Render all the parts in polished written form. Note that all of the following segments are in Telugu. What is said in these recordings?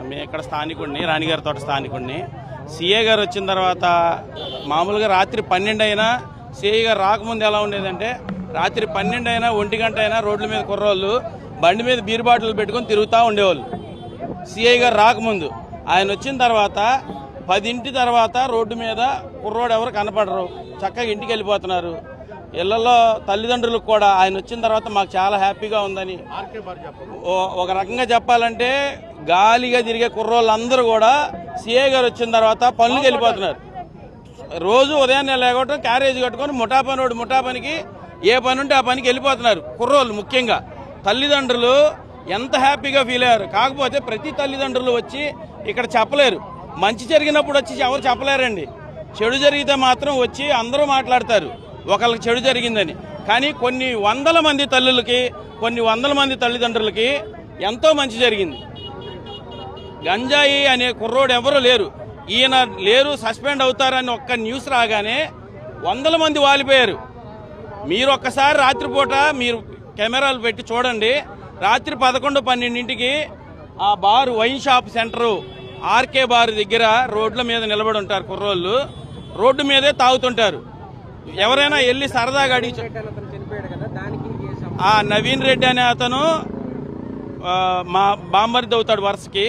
మేము ఇక్కడ స్థానికుడిని, రాణిగారి తోట స్థానికుడిని. సిఏ గారు వచ్చిన తర్వాత మామూలుగా రాత్రి 12 అయినా సిఐ గారు రాకముందు ఎలా ఉండేదంటే రాత్రి 12 అయినా 1 గంట అయినా రోడ్ల మీద కుర్రోళ్ళు బండి మీద బీర్ బాటిల్ పెట్టుకొని తిరుగుతూ ఉండేవాళ్ళు. సిఐ గారు రాకముందు. ఆయన వచ్చిన తర్వాత 10 తర్వాత రోడ్డు మీద కుర్రోడు ఎవరు కనపడరు, చక్కగా ఇంటికి వెళ్ళిపోతున్నారు. ఇళ్లలో తల్లిదండ్రులకు కూడా ఆయన వచ్చిన తర్వాత మాకు చాలా హ్యాపీగా ఉందని. ఒక రకంగా చెప్పాలంటే గాలిగా తిరిగే కుర్రోళ్ళందరూ కూడా సిఐ గారు వచ్చిన తర్వాత పనులకు వెళ్ళిపోతున్నారు. రోజు ఉదయాన్నే లేకపోవడం క్యారేజ్ కట్టుకొని ముఠా పనికి ఏ పని ఉంటే ఆ పనికి వెళ్ళిపోతున్నారు కుర్రోళ్ళు. ముఖ్యంగా తల్లిదండ్రులు ఎంత హ్యాపీగా ఫీల్ అయ్యారు. కాకపోతే ప్రతి తల్లిదండ్రులు వచ్చి ఇక్కడ చెప్పలేరు. మంచి జరిగినప్పుడు వచ్చి ఎవరు చెప్పలేరండి. చెడు జరిగితే మాత్రం వచ్చి అందరూ మాట్లాడతారు ఒకళ్ళకి చెడు జరిగిందని. కానీ కొన్ని వందల మంది తల్లులకి, కొన్ని వందల మంది తల్లిదండ్రులకి ఎంతో మంచి జరిగింది. గంజాయి అనే కుర్రోడు ఎవరు లేరు, ఈయన లేరు, సస్పెండ్ అవుతారని ఒక్క న్యూస్ రాగానే వందల మంది వాలిపోయారు. మీరు ఒక్కసారి రాత్రిపూట మీరు కెమెరాలు పెట్టి చూడండి. రాత్రి 11-12ంటికి ఆ బారు వైన్ షాప్ సెంటరు ఆర్కే బారు దగ్గర రోడ్ల మీద నిలబడి ఉంటారు కుర్రోళ్ళు. రోడ్డు మీదే తాగుతుంటారు. ఎవరైనా వెళ్ళి సరదాగా అడిగి, ఆ నవీన్ రెడ్డి అనే అతను మా బామ్మరిది అవుతాడు వరుసకి,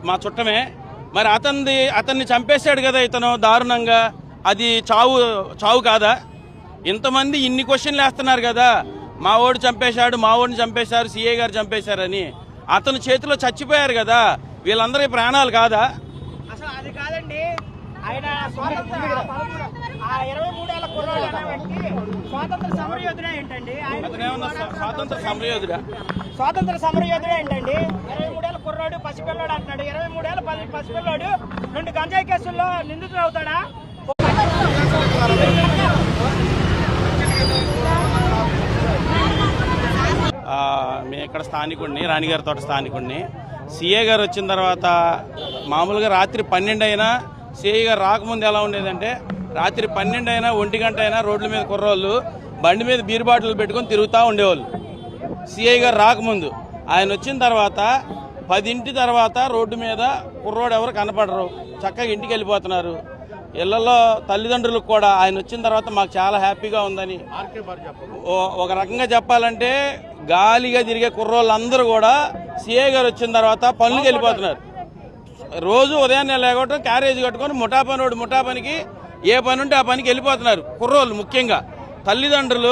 మా చుట్టమే. మరి అతన్ని చంపేశాడు కదా ఇతను దారుణంగా. అది చావు కాదా? ఇంతమంది ఇన్ని క్వశ్చన్లు వేస్తున్నారు కదా, మా ఓడు చంపేశాడు, మా ఓడిని చంపేశారు, సిఐ గారు చంపేశారని. అతని చేతిలో చచ్చిపోయారు కదా, వీళ్ళందరి ప్రాణాలు కాదా? అసలు అది కాదండి. ఆయన 23 ఏళ్ల కుర్రాడు స్వాతంత్ర సమరయోధుడే ఏంటండి? స్వాతంత్ర సమరయోధుడా? స్వాతంత్ర సమరయోధుడే ఏంటండి? 23 ఏళ్ల కుర్రాడు పసిపిల్లాడు అంటున్నాడు. 23 ఏళ్ల పసిపిల్లాడు 2 గంజాయి కేసుల్లో నిందితుడు అవుతాడా? మేము ఇక్కడ స్థానికుడిని, రాణిగారి తోట స్థానికుడిని. సిఏ గారు వచ్చిన తర్వాత మామూలుగా రాత్రి 12 అయినా సిఐ గారు రాకముందు ఎలా ఉండేదంటే రాత్రి 12 అయినా 1 గంట అయినా రోడ్ల మీద కుర్రోళ్ళు బండి మీద బీర్ బాటిల్ పెట్టుకొని తిరుగుతూ ఉండేవాళ్ళు. సిఐ గారు రాకముందు. ఆయన వచ్చిన తర్వాత 10 తర్వాత రోడ్డు మీద కుర్రోడు ఎవరు కనపడరు, చక్కగా ఇంటికి వెళ్ళిపోతున్నారు. ఇళ్లలో తల్లిదండ్రులకు కూడా ఆయన వచ్చిన తర్వాత మాకు చాలా హ్యాపీగా ఉందని. ఒక రకంగా చెప్పాలంటే గాలిగా తిరిగే కుర్రోళ్ళందరూ కూడా సిఐ గారు వచ్చిన తర్వాత పనులకు వెళ్ళిపోతున్నారు. రోజు ఉదయాన్నే లేకపోవడం క్యారేజ్ కట్టుకొని ముఠా పనికి ఏ పని ఉంటే ఆ పనికి వెళ్ళిపోతున్నారు కుర్రోళ్ళు. ముఖ్యంగా తల్లిదండ్రులు